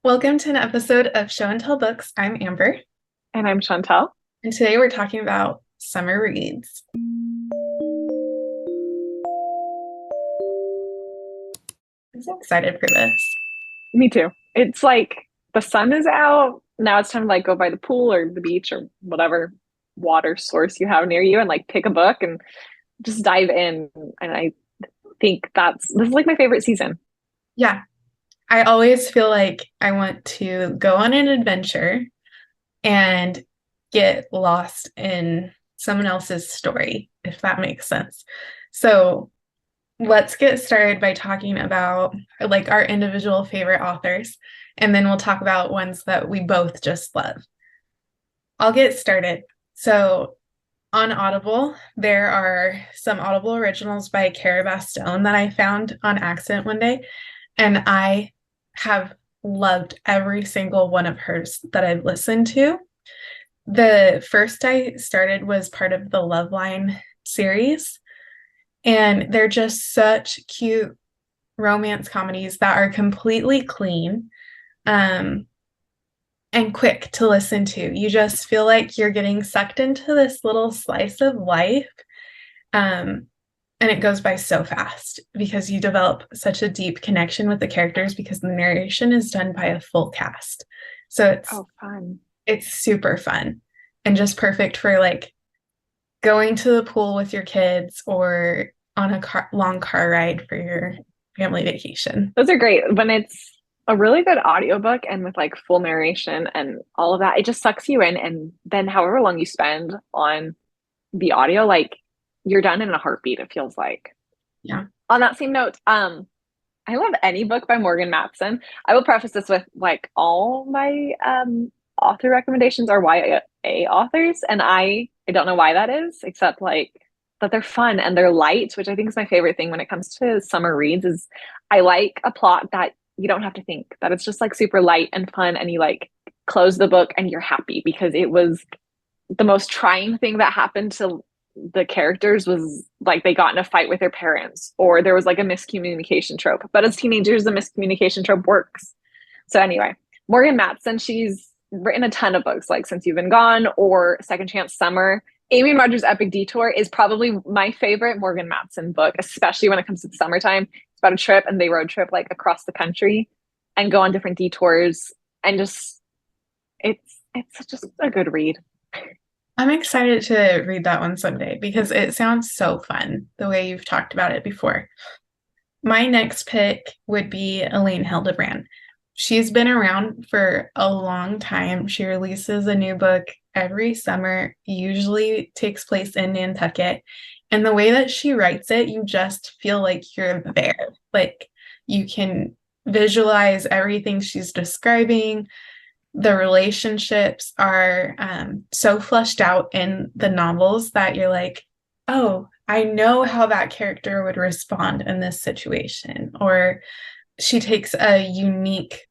Welcome to an episode of Show and Tell Books. I'm Amber, And I'm Chantel. and today we're talking about summer reads. I'm so excited for this. Me too. It's like the sun is out. Now it's time to like go by the pool or the beach or whatever water source you have near you and like pick a book and just dive in. And I think this is like my favorite season. Yeah, I always feel like I want to go on an adventure and get lost in someone else's story, if that makes sense. So let's get started by talking about like our individual favorite authors, and then we'll talk about ones that we both just love. I'll get started. So on Audible, there are some Audible originals by Cara Barstone that I found on accident one day, and I have loved every single one of hers that I've listened to. The first I started was part of the Loveline series, and they're just such cute romance comedies that are completely clean. And quick to listen to. You just feel like you're getting sucked into this little slice of life. Um, and it goes by so fast because you develop such a deep connection with the characters because the narration is done by a full cast. So Oh, fun. it's super fun and just perfect for like going to the pool with your kids or on a long car ride for your family vacation. Those are great. When it's a really good audiobook and with like full narration and all of that, it just sucks you in. And then however long you spend on the audio, like you're done in a heartbeat, it feels like. Yeah. On that same note, I love any book by Morgan Matson. I will preface this with like all my author recommendations are YA authors, and I don't know why that is, except like that they're fun and they're light, which I think is my favorite thing when it comes to summer reads is I like a plot that you don't have to think, that it's just like super light and fun and you like close the book and you're happy because it was the most trying thing that happened to the characters was like they got in a fight with their parents or there was like a miscommunication trope. But as teenagers, the miscommunication trope works. So anyway, Morgan Matson, she's written a ton of books like Since You've Been Gone or Second Chance Summer. Amy and Roger's Epic Detour is probably my favorite Morgan Matson book, especially when it comes to the summertime. It's about a trip and they road trip like across the country and go on different detours and just it's just a good read. I'm excited to read that one someday because it sounds so fun the way you've talked about it before. My next pick would be Elin Hilderbrand. She's been around for a long time. She releases a new book every summer, usually takes place in Nantucket. And the way that she writes it, you just feel like you're there. Like you can visualize everything she's describing. The relationships are so fleshed out in the novels that you're like, oh, I know how that character would respond in this situation. Or she takes a unique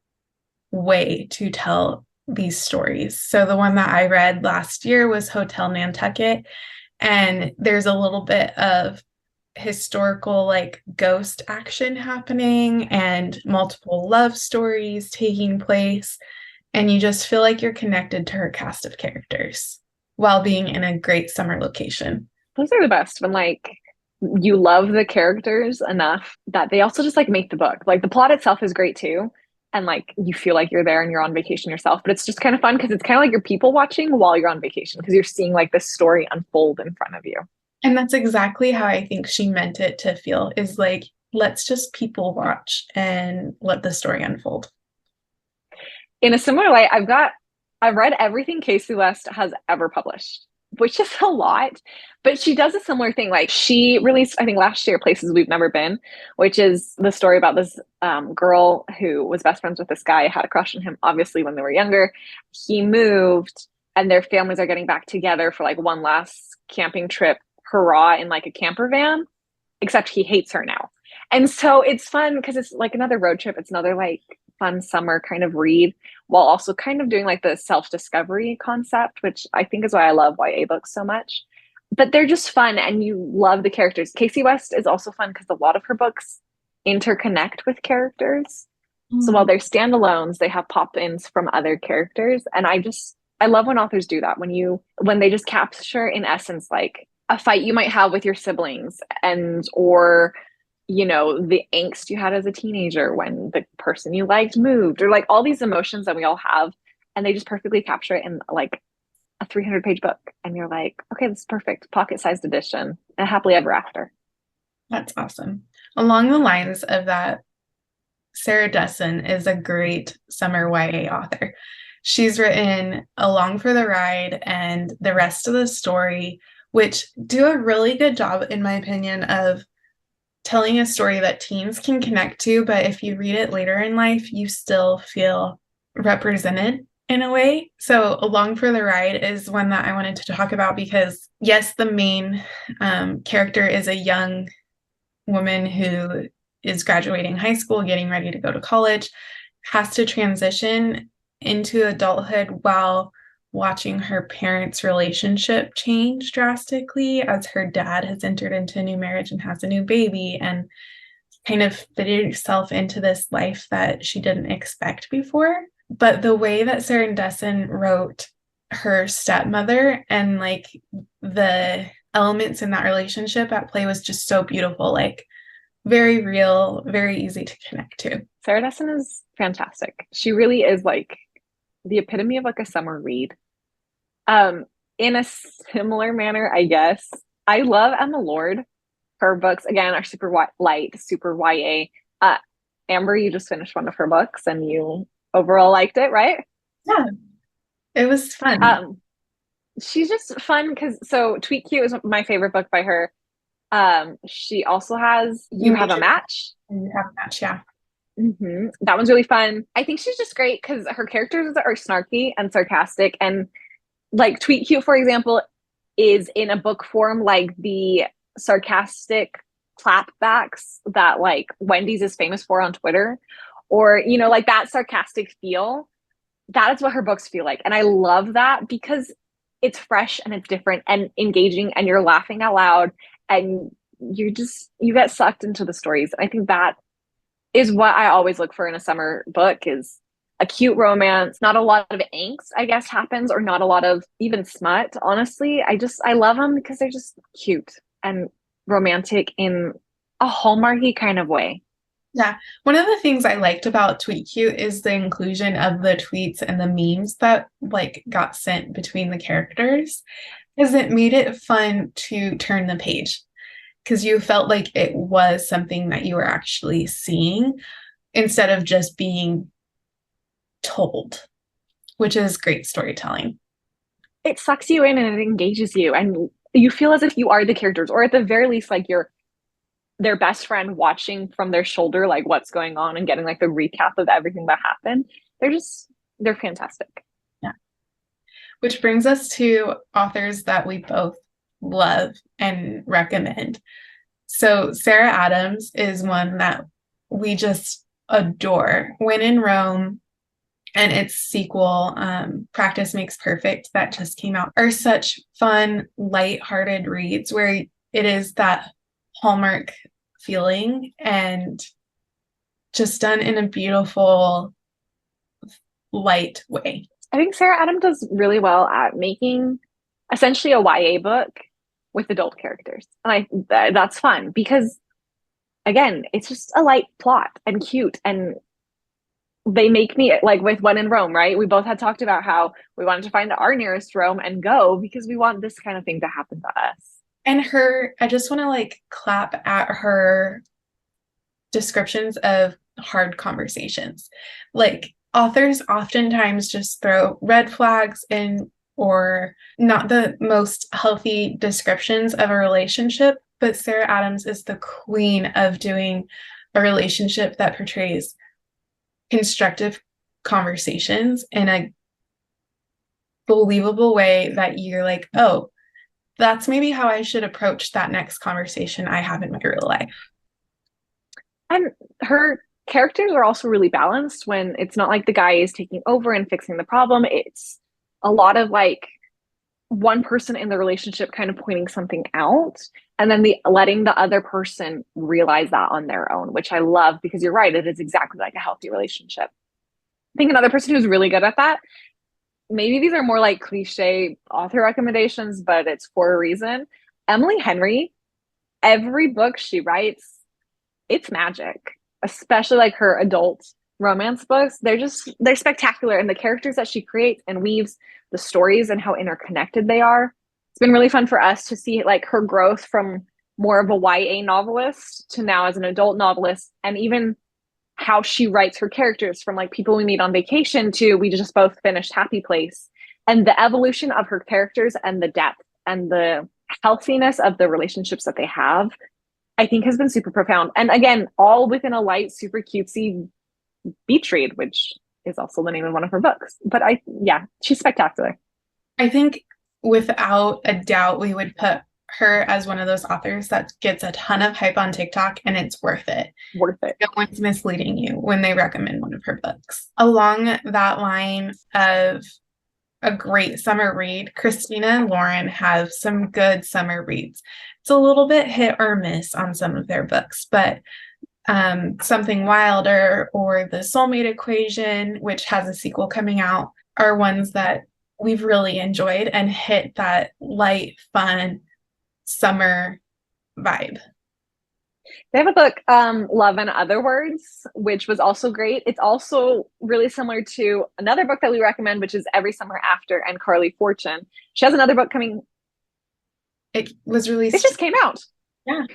way to tell these stories. So the one that I read last year was Hotel Nantucket, and there's a little bit of historical like ghost action happening and multiple love stories taking place, and you just feel like you're connected to her cast of characters while being in a great summer location. Those are the best when like you love the characters enough that they also just like make the book. Like the plot itself is great too. And like you feel like you're there and you're on vacation yourself. But it's just kind of fun because it's kind of like you're people watching while you're on vacation because you're seeing like this story unfold in front of you. And that's exactly how I think she meant it to feel, is like, let's just people watch and let the story unfold. In a similar way, I've read everything Kasie West has ever published, which is a lot, but she does a similar thing. Like she released, I think last year, Places We've Never Been, which is the story about this girl who was best friends with this guy, had a crush on him, obviously, when they were younger. He moved and their families are getting back together for like one last camping trip, hurrah, in like a camper van, except he hates her now. And so it's fun because it's like another road trip. It's another like fun summer kind of read while also kind of doing like the self-discovery concept, which I think is why I love YA books so much. But they're just fun and you love the characters. Kasie West is also fun because a lot of her books interconnect with characters. So while Mm. they're standalones, they have pop-ins from other characters. And I love when authors do that, when they just capture in essence like a fight you might have with your siblings and or the angst you had as a teenager when the person you liked moved, or like all these emotions that we all have, and they just perfectly capture it in like a 300-page book. And you're like, okay, this is perfect. Pocket-sized edition and happily ever after. That's awesome. Along the lines of that, Sarah Dessen is a great summer YA author. She's written Along for the Ride and the rest of the story, which do a really good job, in my opinion, of telling a story that teens can connect to, but if you read it later in life, you still feel represented in a way. So, Along for the Ride is one that I wanted to talk about because, yes, the main character is a young woman who is graduating high school, getting ready to go to college, has to transition into adulthood while watching her parents' relationship change drastically as her dad has entered into a new marriage and has a new baby and kind of fitted herself into this life that she didn't expect before. But the way that Sarah Dessen wrote her stepmother and like the elements in that relationship at play was just so beautiful. Like very real, very easy to connect to. Sarah Dessen is fantastic. She really is like the epitome of like a summer read. Um, in a similar manner, I guess, I love Emma Lord. Her books, again, are super light, super YA. Amber, you just finished one of her books and you overall liked it, right? Yeah, it was fun. Um, she's just fun because Tweet Cute is my favorite book by her. She also has You You Have a mentioned Match. you have a match, yeah. That one's really fun. I think she's just great because her characters are snarky and sarcastic. And like Tweet Cute, for example, is in a book form like the sarcastic clapbacks that like Wendy's is famous for on Twitter, or like that sarcastic feel. That is what her books feel like. And I love that because it's fresh and it's different and engaging and you're laughing out loud and you get sucked into the stories. I think that is what I always look for in a summer book is a cute romance. Not a lot of angst, I guess, happens, or not a lot of even smut. Honestly, I love them because they're just cute and romantic in a hallmarky kind of way. Yeah. One of the things I liked about Tweet Cute is the inclusion of the tweets and the memes that like got sent between the characters because it made it fun to turn the page because you felt like it was something that you were actually seeing instead of just being told, which is great storytelling. It sucks you in and it engages you, and you feel as if you are the characters, or at the very least, like you're their best friend watching from their shoulder, like what's going on and getting like the recap of everything that happened. They're fantastic. Yeah. Which brings us to authors that we both love and recommend. So Sarah Adams is one that we just adore. When in Rome and its sequel, Practice Makes Perfect, that just came out, are such fun, light-hearted reads where it is that Hallmark feeling and just done in a beautiful, light way. I think Sarah Adam does really well at making essentially a YA book with adult characters. And that's fun because again, it's just a light plot and cute, and they make me like with When in Rome, right? We both had talked about how we wanted to find our nearest Rome and go because we want this kind of thing to happen to us. And I just want to like clap at her descriptions of hard conversations. Like authors oftentimes just throw red flags in or not the most healthy descriptions of a relationship, but Sarah Adams is the queen of doing a relationship that portrays constructive conversations in a believable way that you're like, oh, that's maybe how I should approach that next conversation I have in my real life. And her characters are also really balanced when it's not like the guy is taking over and fixing the problem. It's a lot of like one person in the relationship kind of pointing something out. and then the letting the other person realize that on their own, which I love because you're right, it is exactly like a healthy relationship. I think another person who's really good at that, maybe these are more like cliche author recommendations, but it's for a reason. Emily Henry, every book she writes, it's magic, especially like her adult romance books. They're spectacular. And the characters that she creates and weaves, the stories and how interconnected they are. It's been really fun for us to see like her growth from more of a YA novelist to now as an adult novelist, and even how she writes her characters from like People We Meet on Vacation to we just both finished Happy Place, and the evolution of her characters and the depth and the healthiness of the relationships that they have, I think has been super profound. And again, all within a light, super cutesy beach read, which is also the name of one of her books. But yeah, she's spectacular. I think without a doubt, we would put her as one of those authors that gets a ton of hype on TikTok, and it's worth it. Worth it. No one's misleading you when they recommend one of her books. Along that line of a great summer read, Christina and Lauren have some good summer reads. It's a little bit hit or miss on some of their books, but Something Wilder or The Soulmate Equation, which has a sequel coming out, are ones that we've really enjoyed and hit that light, fun summer vibe. They have a book, Love and Other Words, which was also great. It's also really similar to another book that we recommend, which is Every Summer After and Carly Fortune. She has another book coming. It was released. It just came out. Yeah.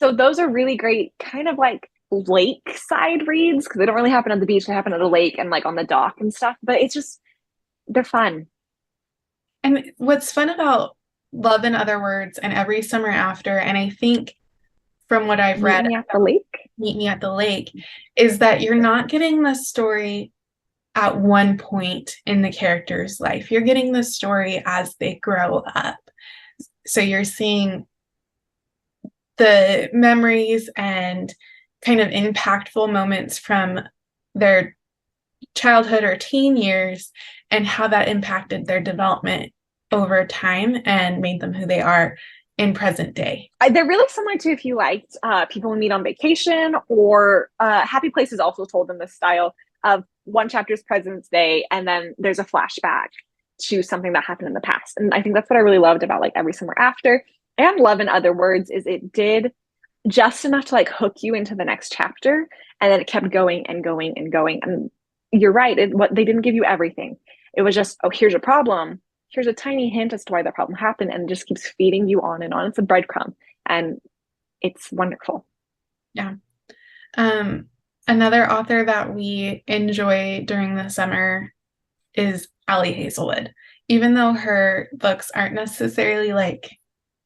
So those are really great, kind of like lakeside reads, because they don't really happen at the beach. They happen at a lake and like on the dock and stuff. But it's just, they're fun. And what's fun about Love and Other Words and Every Summer After, and I think from what I've read, Meet Me at the Lake. Meet Me at the Lake, is that you're not getting the story at one point in the character's life. You're getting the story as they grow up. So you're seeing the memories and kind of impactful moments from their childhood or teen years and how that impacted their development over time and made them who they are in present day. They're really similar to, if you liked People We Meet on Vacation, or Happy Place is also told in this style of one chapter is President's Day and then there's a flashback to something that happened in the past. And I think that's what I really loved about like Every Summer After and Love in Other Words, is it did just enough to like hook you into the next chapter, and then it kept going and going and going. And you're right, they didn't give you everything. It was just, oh, here's a problem, here's a tiny hint as to why the problem happened, and it just keeps feeding you on and on. It's a breadcrumb, and it's wonderful. Yeah. Another author that we enjoy during the summer is Ali Hazelwood. Even though her books aren't necessarily like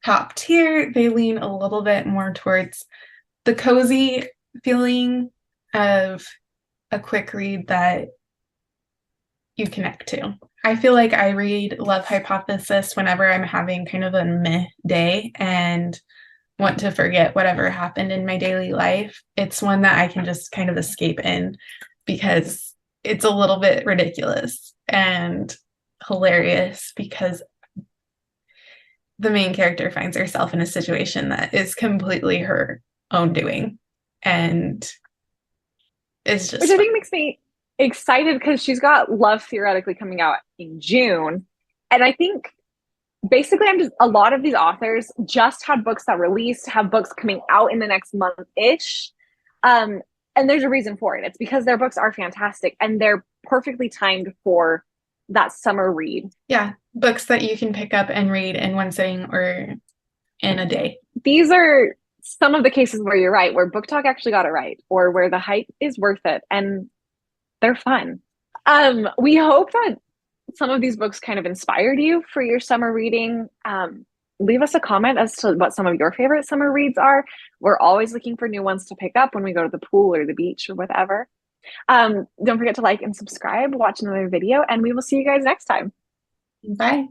top tier, they lean a little bit more towards the cozy feeling of a quick read that you connect to. I feel like I read Love Hypothesis whenever I'm having kind of a meh day and want to forget whatever happened in my daily life. It's one that I can just kind of escape in because it's a little bit ridiculous and hilarious, because the main character finds herself in a situation that is completely her own doing, and it's just, which I think makes me excited because she's got Love theoretically coming out in June, and I think basically a lot of these authors just had books that released, have books coming out in the next month-ish, and there's a reason for it. It's because their books are fantastic and they're perfectly timed for that summer read. Yeah, books that you can pick up and read in one sitting or in a day. These are some of the cases where you're right, where BookTok actually got it right, or where the hype is worth it, and they're fun. We hope that some of these books kind of inspired you for your summer reading. Leave us a comment as to what some of your favorite summer reads are. We're always looking for new ones to pick up when we go to the pool or the beach or whatever. Don't forget to like and subscribe, watch another video, and we will see you guys next time. Bye.